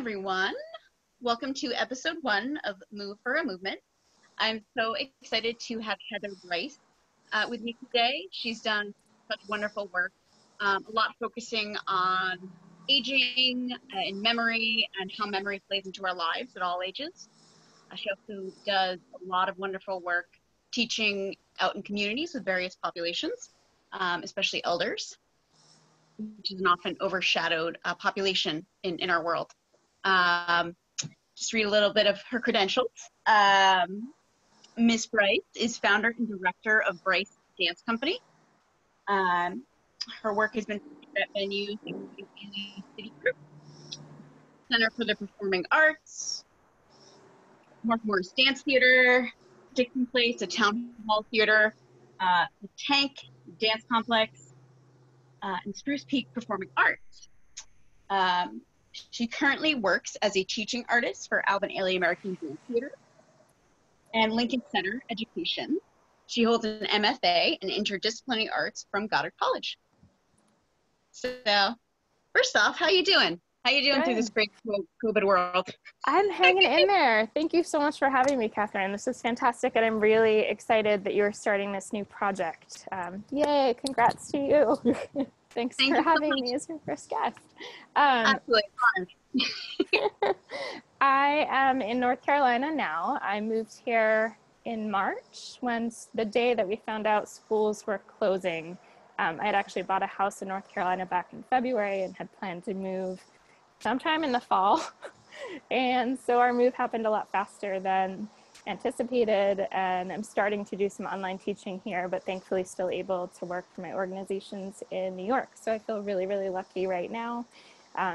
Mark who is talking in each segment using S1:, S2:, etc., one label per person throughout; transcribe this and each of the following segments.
S1: everyone. Welcome to episode 1 of Move for a Movement. I'm so excited to have Heather Bryce with me today. She's done such wonderful work, a lot focusing on aging and memory and how memory plays into our lives at all ages. She also does a lot of wonderful work teaching out in communities with various populations, especially elders, which is an often overshadowed population in our world. Just read a little bit of her credentials. Miss Bryce is founder and director of Bryce Dance Company. Her work has been at venues including Citigroup, Center for the Performing Arts, Morris Dance Theater, Dixon Place, a town hall theater, the Tank Dance Complex, and Spruce Peak Performing Arts. She currently works as a teaching artist for Alvin, Ailey American Dance Theater and Lincoln Center Education. She holds an MFA in Interdisciplinary Arts from Goddard College. So, first off, how you doing? How you doing through this great COVID world?
S2: I'm hanging in there. Thank you so much for having me, Kathryn. This is fantastic, and I'm really excited that you're starting this new project. Yay, congrats to you. Thanks for having me as your first guest.
S1: Absolutely.
S2: I am in North Carolina now. I moved here in March when the day that we found out schools were closing. I had actually bought a house in North Carolina back in February and had planned to move sometime in the fall. And so our move happened a lot faster than anticipated, and I'm starting to do some online teaching here, but thankfully still able to work for my organizations in New York. So I feel really, really lucky right now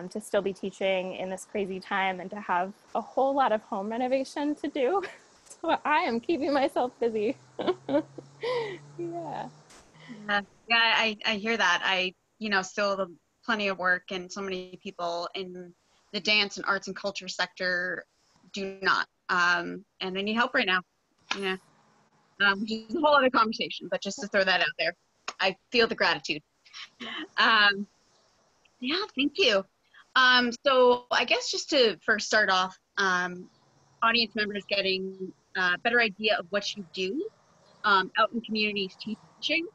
S2: to still be teaching in this crazy time and to have a whole lot of home renovation to do. So I am keeping myself busy. Yeah,
S1: I hear that. Still plenty of work, and so many people in the dance and arts and culture sector do not. And I need help right now. Yeah. Which is a whole other conversation, but just to throw that out there, I feel the gratitude. Yeah, thank you. So I guess just to first start off, audience members getting a better idea of what you do out in communities teaching.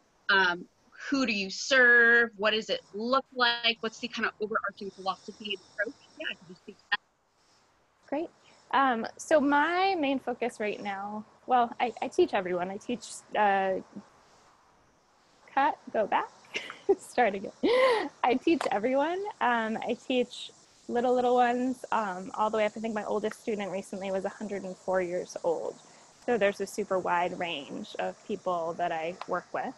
S1: Who do you serve? What does it look like? What's the kind of overarching philosophy and approach? Yeah, could you speak to that?
S2: great. So my main focus right now, well, I teach everyone. I teach, go back, start again. I teach everyone. I teach little ones all the way up. I think my oldest student recently was 104 years old. So there's a super wide range of people that I work with.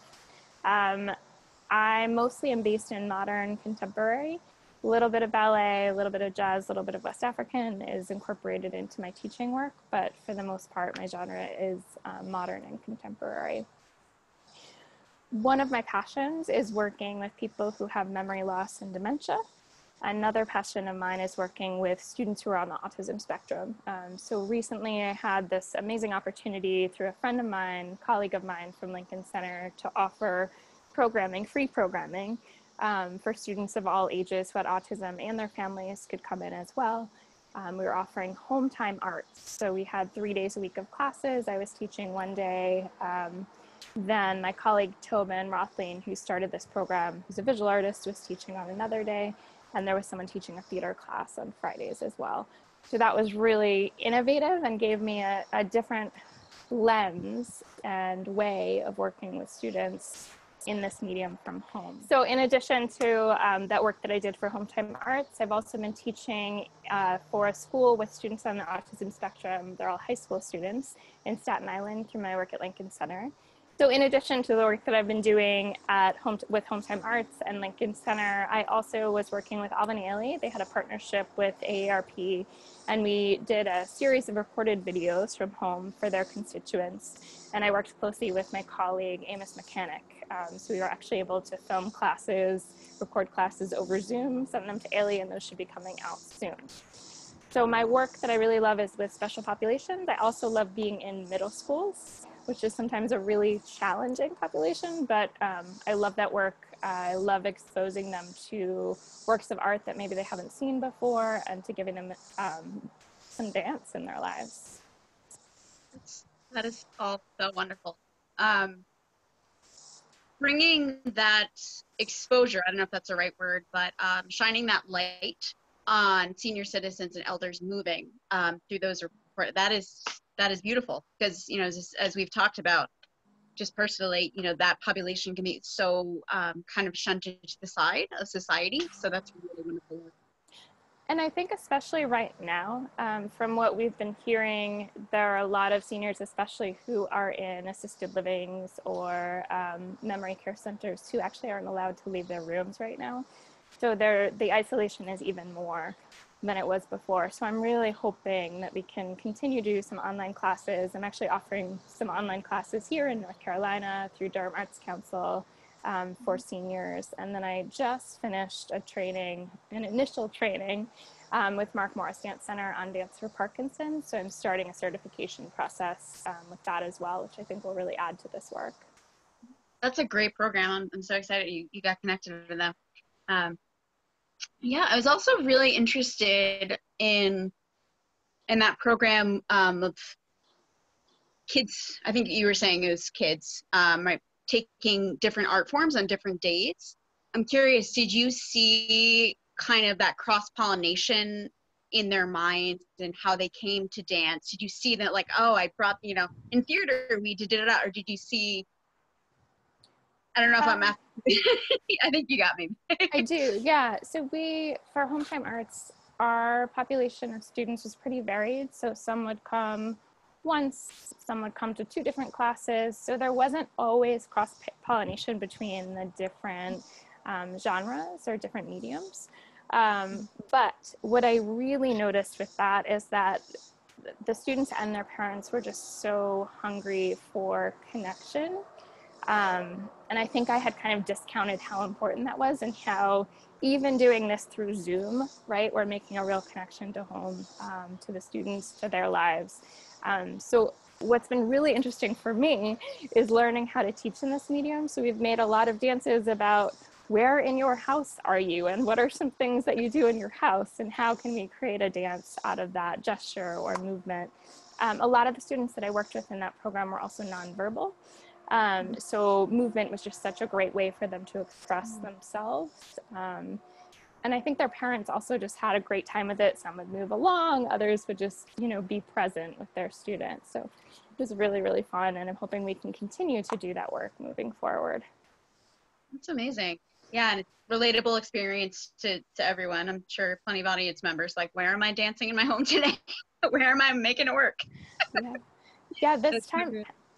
S2: I mostly am based in modern contemporary. A little bit of ballet, a little bit of jazz, a little bit of West African is incorporated into my teaching work, but for the most part, my genre is modern and contemporary. One of my passions is working with people who have memory loss and dementia. Another passion of mine is working with students who are on the autism spectrum. So recently I had this amazing opportunity through a friend of mine, colleague of mine from Lincoln Center, to offer free programming for students of all ages who had autism, and their families could come in as well. We were offering home time arts. So we had 3 days a week of classes. I was teaching one day. Then my colleague Tobin Rothlein, who started this program, who's a visual artist, was teaching on another day. And there was someone teaching a theater class on Fridays as well. So that was really innovative and gave me a different lens and way of working with students in this medium from home. So in addition to that work that I did for Home Time Arts, I've also been teaching for a school with students on the autism spectrum. They're all high school students in Staten Island through my work at Lincoln Center. So in addition to the work that I've been doing with Home Time Arts and Lincoln Center, I also was working with Alvin and Ailey. They had a partnership with AARP, and we did a series of recorded videos from home for their constituents. And I worked closely with my colleague, Amos Mechanic. So we were actually able to film classes, record classes over Zoom, send them to Ailey, and those should be coming out soon. So my work that I really love is with special populations. I also love being in middle schools. which is sometimes a really challenging population, but I love that work. I love exposing them to works of art that maybe they haven't seen before, and to giving them some dance in their lives.
S1: That is all so wonderful. Bringing that exposure, I don't know if that's the right word, but shining that light on senior citizens and elders moving through those reports, that is beautiful, because, you know, as we've talked about, just personally, you know, that population can be so kind of shunted to the side of society. So that's really wonderful work.
S2: And I think especially right now, from what we've been hearing, there are a lot of seniors, especially who are in assisted livings or memory care centers, who actually aren't allowed to leave their rooms right now. So the isolation is even more than it was before. So I'm really hoping that we can continue to do some online classes. I'm actually offering some online classes here in North Carolina through Durham Arts Council for seniors. And then I just finished an initial training with Mark Morris Dance Center on Dance for Parkinson's. So I'm starting a certification process with that as well, which I think will really add to this work.
S1: That's a great program. I'm so excited you got connected with them. Yeah, I was also really interested in that program of kids. I think you were saying it was kids, right? Taking different art forms on different days. I'm curious, did you see kind of that cross-pollination in their minds and how they came to dance? Did you see that, like, oh, I brought, you know, in theater we did it, or did you see, I don't know if I'm asking. I think you got me.
S2: I do, yeah. So for Home Time Arts, our population of students was pretty varied. So some would come once, some would come to 2 different classes. So there wasn't always cross-pollination between the different genres or different mediums. But what I really noticed with that is that the students and their parents were just so hungry for connection. And I think I had kind of discounted how important that was, and how even doing this through Zoom, right, we're making a real connection to home, to the students, to their lives. So what's been really interesting for me is learning how to teach in this medium. So we've made a lot of dances about where in your house are you, and what are some things that you do in your house, and how can we create a dance out of that gesture or movement. A lot of the students that I worked with in that program were also nonverbal. So movement was just such a great way for them to express themselves. And I think their parents also just had a great time with it. Some would move along, others would just, you know, be present with their students. So it was really, really fun, and I'm hoping we can continue to do that work moving forward.
S1: That's amazing. Yeah, and it's relatable experience to everyone. I'm sure plenty of audience members like, where am I dancing in my home today? Where am I making it work?
S2: Yeah,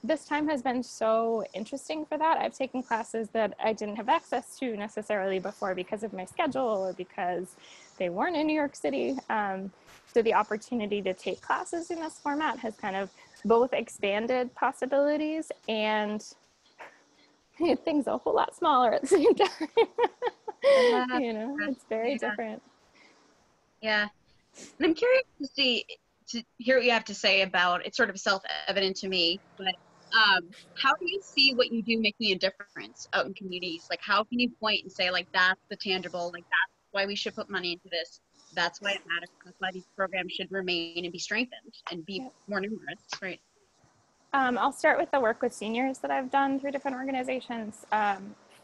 S2: this time has been so interesting for that. I've taken classes that I didn't have access to necessarily before because of my schedule or because they weren't in New York City. So the opportunity to take classes in this format has kind of both expanded possibilities and made things a whole lot smaller at the same time. You know, it's very different.
S1: Yeah. And I'm curious to hear what you have to say about, it's sort of self-evident to me, but how do you see what you do making a difference out in communities? Like, how can you point and say, like, that's the tangible, like, that's why we should put money into this. That's why it matters. That's why these programs should remain and be strengthened and be more numerous, right?
S2: I'll start with the work with seniors that I've done through different organizations.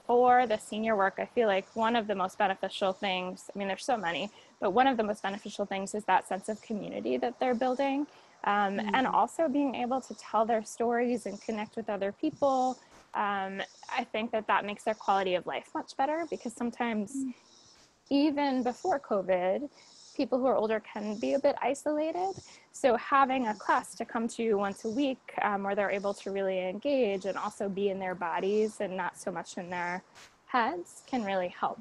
S2: For the senior work, I feel like one of the most beneficial things, I mean, there's so many, but one of the most beneficial things is that sense of community that they're building. And also being able to tell their stories and connect with other people. I think that makes their quality of life much better, because sometimes even before COVID, people who are older can be a bit isolated. So having a class to come to once a week where they're able to really engage and also be in their bodies and not so much in their heads can really help.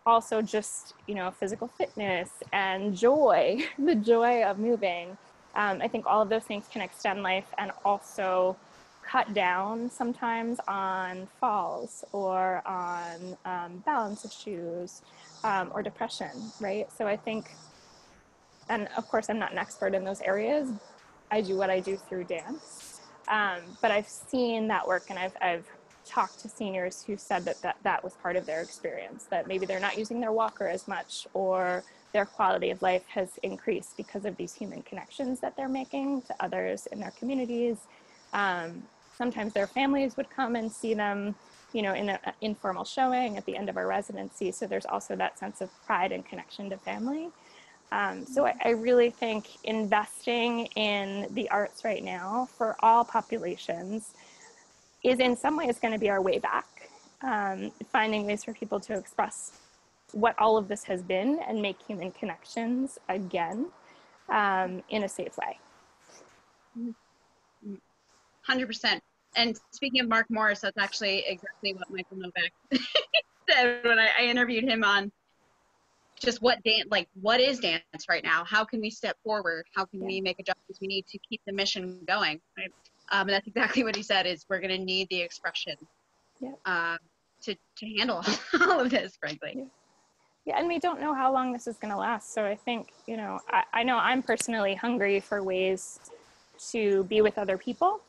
S2: Also just, you know, physical fitness and joy, the joy of moving. I think all of those things can extend life and also cut down sometimes on falls or on balance issues or depression, right? So I think, and of course I'm not an expert in those areas. I do what I do through dance. But I've seen that work, and I've talked to seniors who said that was part of their experience, that maybe they're not using their walker as much, or their quality of life has increased because of these human connections that they're making to others in their communities. Sometimes their families would come and see them, in an informal showing at the end of our residency. So there's also that sense of pride and connection to family. So I really think investing in the arts right now for all populations is in some ways going to be our way back, finding ways for people to express what all of this has been and make human connections again, in a safe way.
S1: 100%. And speaking of Mark Morris, that's actually exactly what Michael Novak said when I interviewed him on just what is dance right now? How can we step forward? How can we make adjustments we need to keep the mission going? Right? And that's exactly what he said, is we're going to need the expression to handle all of this, frankly.
S2: Yeah, and we don't know how long this is going to last. So I think, I know I'm personally hungry for ways to be with other people,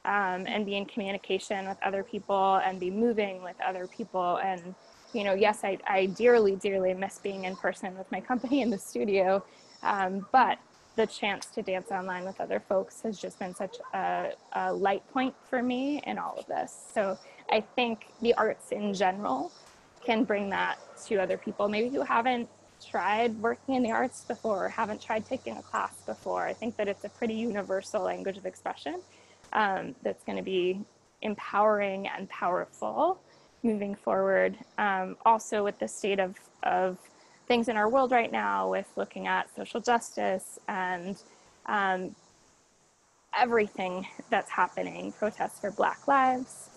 S2: and be in communication with other people and be moving with other people. And, yes, I dearly, dearly miss being in person with my company in the studio. But the chance to dance online with other folks has just been such a light point for me in all of this. So I think the arts in general can bring that to other people, maybe who haven't tried working in the arts before, or haven't tried taking a class before. I think that it's a pretty universal language of expression, that's going to be empowering and powerful moving forward. Also with the state of things in our world right now, with looking at social justice and everything that's happening, protests for Black lives.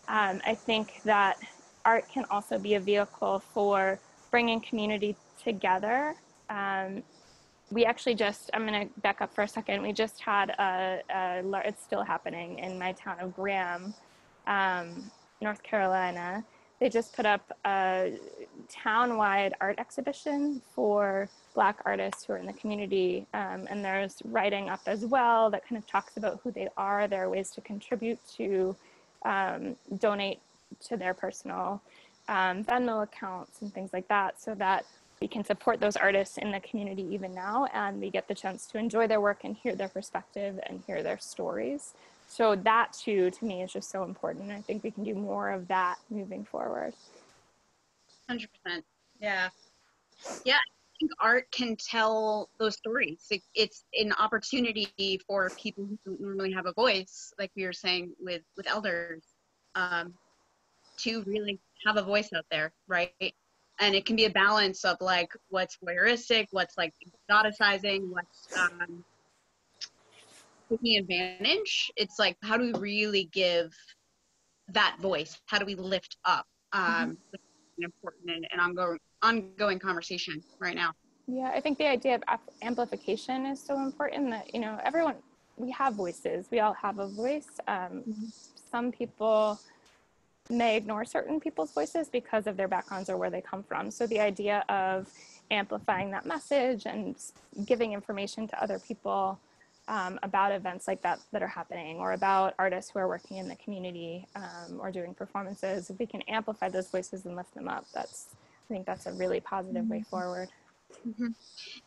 S2: I think that art can also be a vehicle for bringing community together. We actually I'm going to back up for a second. We just had it's still happening in my town of Graham, North Carolina. They just put up a town-wide art exhibition for Black artists who are in the community. And there's writing up as well that kind of talks about who they are. There are ways to contribute to donate to their personal Venmo accounts and things like that, so that we can support those artists in the community even now, and we get the chance to enjoy their work and hear their perspective and hear their stories. So that too, to me, is just so important. I think we can do more of that moving forward.
S1: 100%. Yeah. Yeah, I think art can tell those stories. It's an opportunity for people who don't normally have a voice, like we were saying with elders, to really have a voice out there, right? And it can be a balance of like what's voyeuristic, what's like exoticizing, what's taking advantage. It's like, how do we really give that voice? How do we lift up? An important and ongoing conversation right now.
S2: Yeah, I think the idea of amplification is so important, that, everyone, we have voices. We all have a voice. Some people may ignore certain people's voices because of their backgrounds or where they come from. So the idea of amplifying that message and giving information to other people about events like that are happening, or about artists who are working in the community, or doing performances, if we can amplify those voices and lift them up, I think that's a really positive way forward.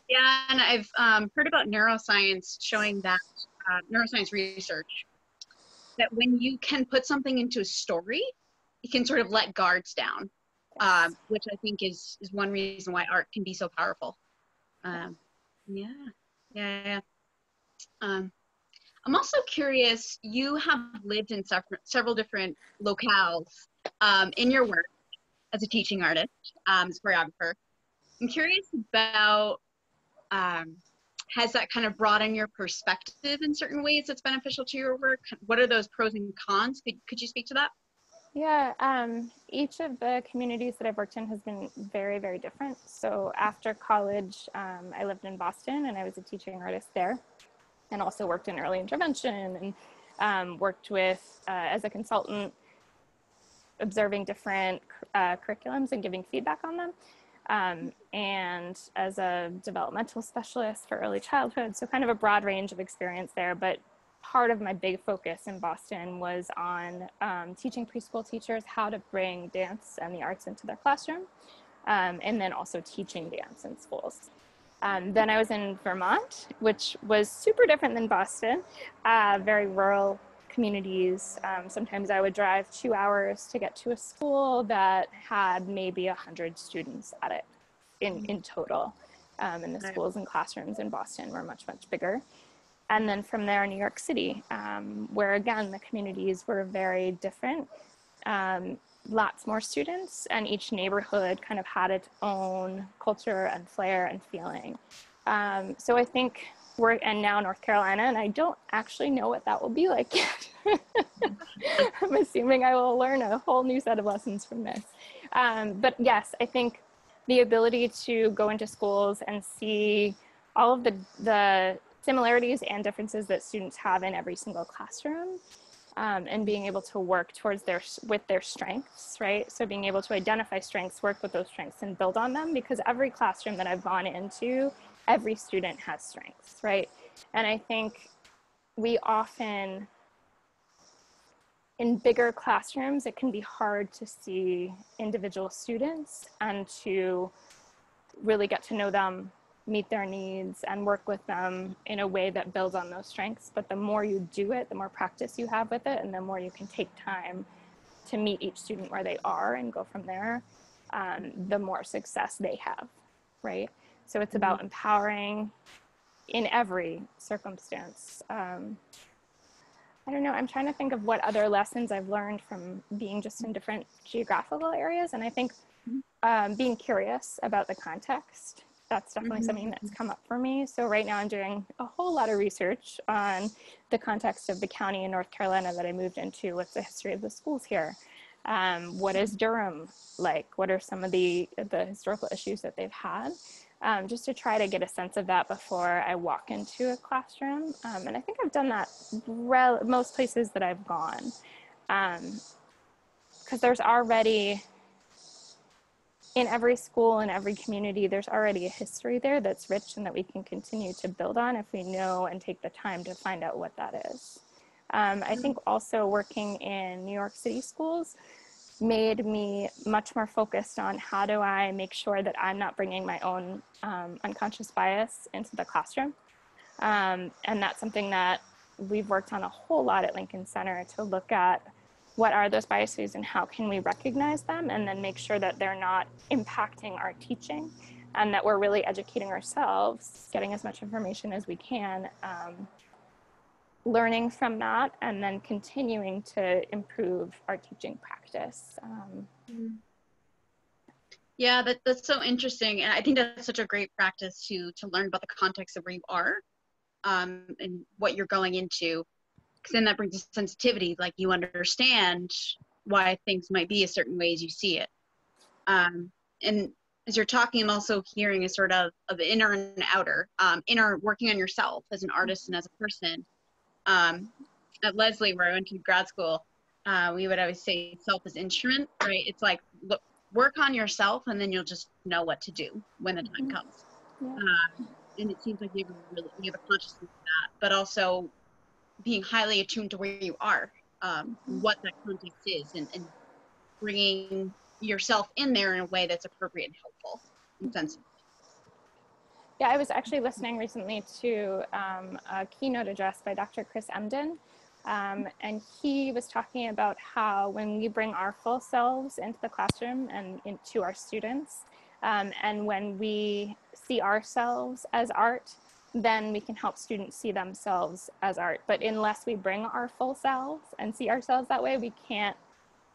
S1: Yeah, and I've heard about neuroscience showing that, neuroscience research, that when you can put something into a story, it can sort of let guards down, which I think is one reason why art can be so powerful. Yeah. I'm also curious, you have lived in several different locales in your work as a teaching artist, as a choreographer. I'm curious about, has that kind of broadened your perspective in certain ways that's beneficial to your work? What are those pros and cons? Could you speak to that?
S2: Yeah, each of the communities that I've worked in has been very, very different. So after college, I lived in Boston and I was a teaching artist there, and also worked in early intervention, and worked with, as a consultant, observing different curriculums and giving feedback on them. And as a developmental specialist for early childhood, so kind of a broad range of experience there. But part of my big focus in Boston was on teaching preschool teachers how to bring dance and the arts into their classroom, and then also teaching dance in schools. Then I was in Vermont, which was super different than Boston, very rural communities. Sometimes I would drive 2 hours to get to a school that had maybe 100 students at it in total. And the schools and classrooms in Boston were much, much bigger. And then from there, New York City, where again, the communities were very different. Lots more students, and each neighborhood kind of had its own culture and flair and feeling. So I think and now North Carolina, and I don't actually know what that will be like yet. I'm assuming I will learn a whole new set of lessons from this. But yes, I think the ability to go into schools and see all of the similarities and differences that students have in every single classroom, and being able to work towards with their strengths, right? So being able to identify strengths, work with those strengths and build on them, because every classroom that I've gone into, every student has strengths, right? And I think we often, in bigger classrooms, it can be hard to see individual students and to really get to know them, meet their needs, and work with them in a way that builds on those strengths. But the more you do it, the more practice you have with it, and the more you can take time to meet each student where they are and go from there, the more success they have, right? So it's about empowering in every circumstance. I don't know, I'm trying to think of what other lessons I've learned from being just in different geographical areas. And I think being curious about the context, that's definitely something that's come up for me. So right now I'm doing a whole lot of research on the context of the county in North Carolina that I moved into. What's the history of the schools here? What is Durham like? What are some of the historical issues that they've had? Just to try to get a sense of that before I walk into a classroom. And I think I've done that most places that I've gone. Because there's already, in every school, in every community, there's already a history there that's rich and that we can continue to build on if we know and take the time to find out what that is. I think also working in New York City schools made me much more focused on how do I make sure that I'm not bringing my own unconscious bias into the classroom. And that's something that we've worked on a whole lot at Lincoln Center, to look at what are those biases and how can we recognize them, and then make sure that they're not impacting our teaching, and that we're really educating ourselves, getting as much information as we can, learning from that, and then continuing to improve our teaching practice.
S1: Yeah, that's so interesting. And I think that's such a great practice to learn about the context of where you are, and what you're going into. Because then that brings a sensitivity, like you understand why things might be a certain way as you see it. And as you're talking, I'm also hearing a sort of inner and outer, inner working on yourself as an artist and as a person. At Lesley, where I went to grad school, we would always say self is instrument, right? It's like, look, work on yourself, and then you'll just know what to do when the time comes.
S2: Yeah.
S1: And it seems like you have a consciousness of that, but also being highly attuned to where you are, what that context is, and bringing yourself in there in a way that's appropriate and helpful and sensible.
S2: Yeah, I was actually listening recently to a keynote address by Dr. Chris Emdin, and he was talking about how when we bring our full selves into the classroom and into our students, and when we see ourselves as art, then we can help students see themselves as art. But unless we bring our full selves and see ourselves that way, we can't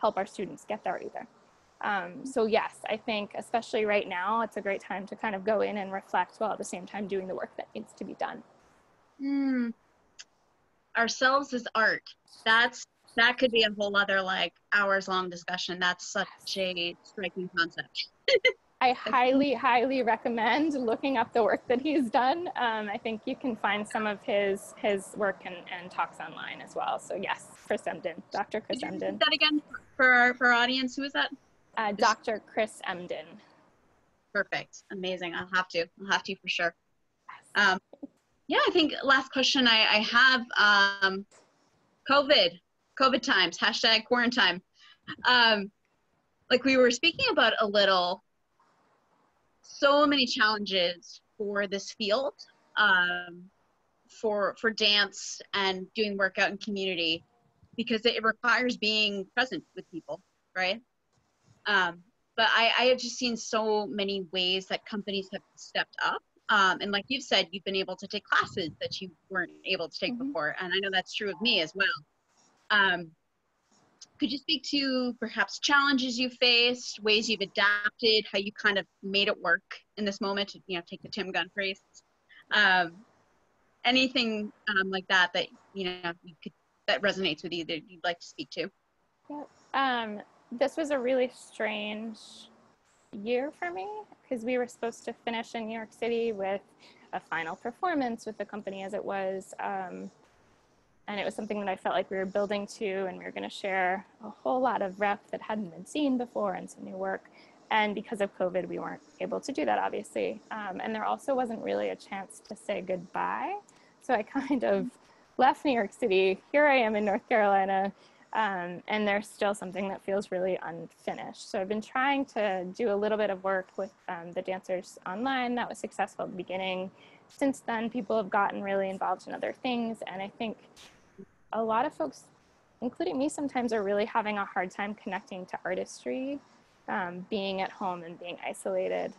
S2: help our students get there either. So yes, I think especially right now, it's a great time to kind of go in and reflect while at the same time doing the work that needs to be done.
S1: Ourselves as art. That could be a whole other like hours long discussion. That's such a striking concept.
S2: I highly, highly recommend looking up the work that he's done. I think you can find some of his work and talks online as well. So yes, Chris Emdin, Dr. Chris Emdin.
S1: That again for our audience. Who is that?
S2: Dr. Chris Emdin.
S1: Perfect. Amazing. I'll have to for sure. Yeah, I think last question I have, COVID times, hashtag quarantine. Like we were speaking about a little, so many challenges for this field, for dance and doing work out in community, because it requires being present with people, right? But I have just seen so many ways that companies have stepped up. And like you've said, you've been able to take classes that you weren't able to take before. And I know that's true of me as well. Could you speak to perhaps challenges you faced, ways you've adapted, how you kind of made it work in this moment, to, take the Tim Gunn phrase? Anything like that that resonates with you that you'd like to speak to?
S2: Yeah. This was a really strange year for me because we were supposed to finish in New York City with a final performance with the company as it was. And it was something that I felt like we were building to, and we were going to share a whole lot of rep that hadn't been seen before and some new work. And because of COVID, we weren't able to do that, obviously. And there also wasn't really a chance to say goodbye. So I kind of left New York City. Here I am in North Carolina. And there's still something that feels really unfinished. So I've been trying to do a little bit of work with the dancers online. That was successful at the beginning. Since then, people have gotten really involved in other things. And I think a lot of folks, including me sometimes, are really having a hard time connecting to artistry, being at home and being isolated.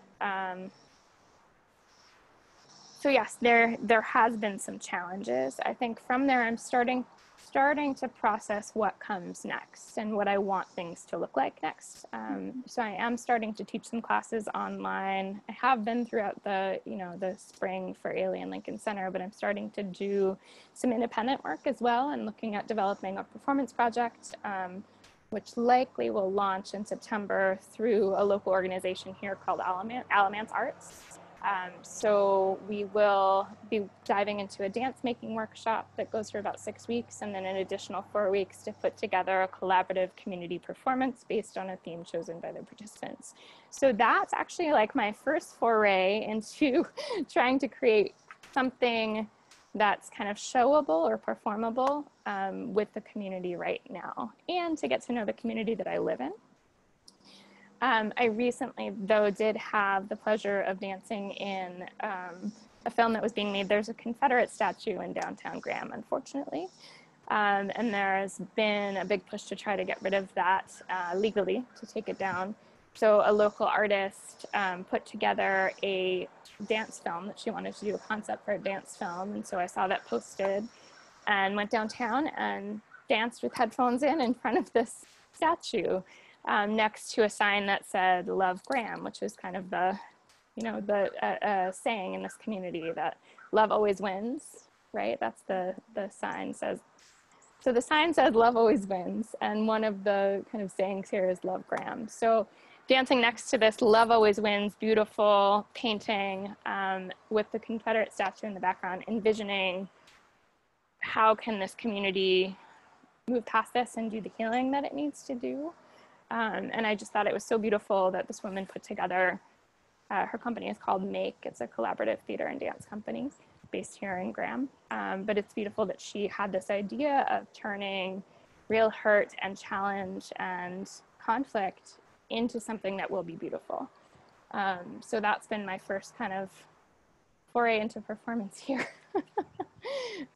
S2: So yes, there has been some challenges. I think from there, I'm starting to process what comes next and what I want things to look like next. So I am starting to teach some classes online. I have been throughout the spring for Ailey and Lincoln Center, but I'm starting to do some independent work as well and looking at developing a performance project, which likely will launch in September through a local organization here called Alamance Arts. So we will be diving into a dance making workshop that goes for about 6 weeks, and then an additional 4 weeks to put together a collaborative community performance based on a theme chosen by the participants. So that's actually like my first foray into trying to create something that's kind of showable or performable with the community right now, and to get to know the community that I live in. I recently, though, did have the pleasure of dancing in a film that was being made. There's a Confederate statue in downtown Graham, unfortunately. And there's been a big push to try to get rid of that legally, to take it down. So a local artist put together a dance film that she wanted to do a concept for a dance film. And so I saw that posted and went downtown and danced with headphones in front of this statue. Next to a sign that said "Love Graham," which is kind of the saying in this community that love always wins, right? That's the sign says. So the sign says "Love always wins," and one of the kind of sayings here is "Love Graham." So dancing next to this "Love always wins" beautiful painting with the Confederate statue in the background, envisioning how can this community move past this and do the healing that it needs to do. And I just thought it was so beautiful that this woman put together, her company is called Make. It's a collaborative theater and dance company based here in Graham. But it's beautiful that she had this idea of turning real hurt and challenge and conflict into something that will be beautiful. So that's been my first kind of foray into performance here.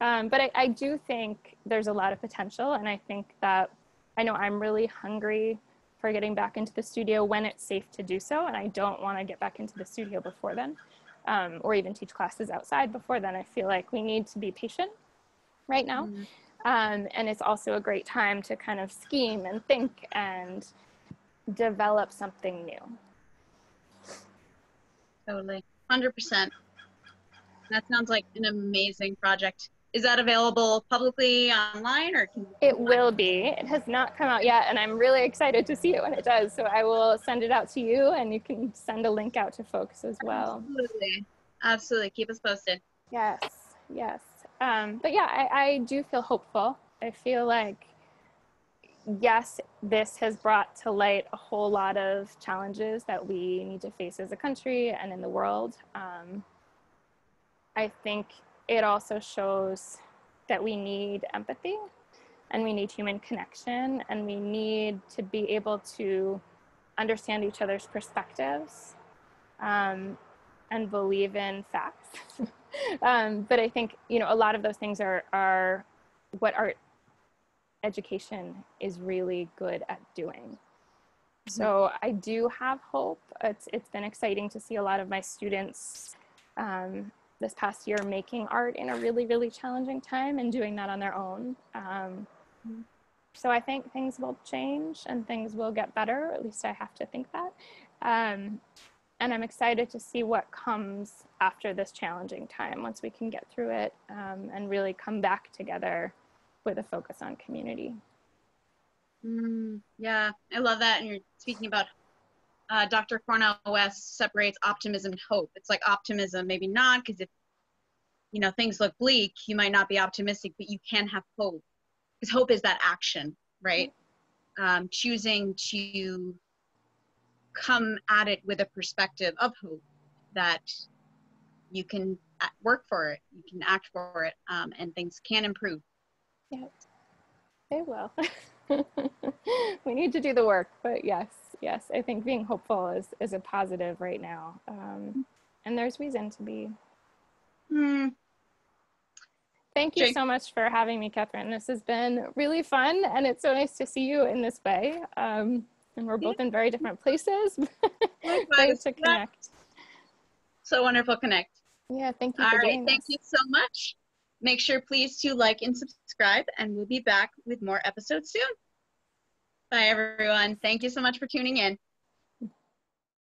S2: But I do think there's a lot of potential, and I think that I know I'm really hungry for getting back into the studio when it's safe to do so, and I don't want to get back into the studio before then, or even teach classes outside before then. I feel like we need to be patient right now, and it's also a great time to kind of scheme and think and develop something new.
S1: Totally, 100%. That sounds like an amazing project. Is that available publicly online, or can
S2: it will be? It has not come out yet, and I'm really excited to see it when it does. So I will send it out to you, and you can send a link out to folks as well.
S1: Absolutely. Keep us posted.
S2: Yes. But yeah, I do feel hopeful. I feel like, yes, this has brought to light a whole lot of challenges that we need to face as a country and in the world. I think it also shows that we need empathy and we need human connection and we need to be able to understand each other's perspectives and believe in facts. But I think, you know, a lot of those things are what art education is really good at doing. So I do have hope. It's been exciting to see a lot of my students this past year making art in a really, really challenging time and doing that on their own. So I think things will change and things will get better. At least I have to think that. And I'm excited to see what comes after this challenging time once we can get through it and really come back together with a focus on community.
S1: Yeah, I love that. And you're speaking about Dr. Cornell West separates optimism and hope. It's like optimism, maybe not, because if, you know, things look bleak, you might not be optimistic, but you can have hope. Because hope is that action, right? Choosing to come at it with a perspective of hope that you can work for it, you can act for it, and things can improve.
S2: Yeah, they will. We need to do the work, but yes, I think being hopeful is a positive right now. And there's reason to be. Thank you so much for having me, Kathryn. This has been really fun, and it's so nice to see you in this way. And we're both in very different places. Great to connect.
S1: So wonderful to connect.
S2: Yeah, thank you for doing this.
S1: Thank you so much. Make sure please to like and subscribe, and we'll be back with more episodes soon. Bye, everyone. Thank you so much for tuning in.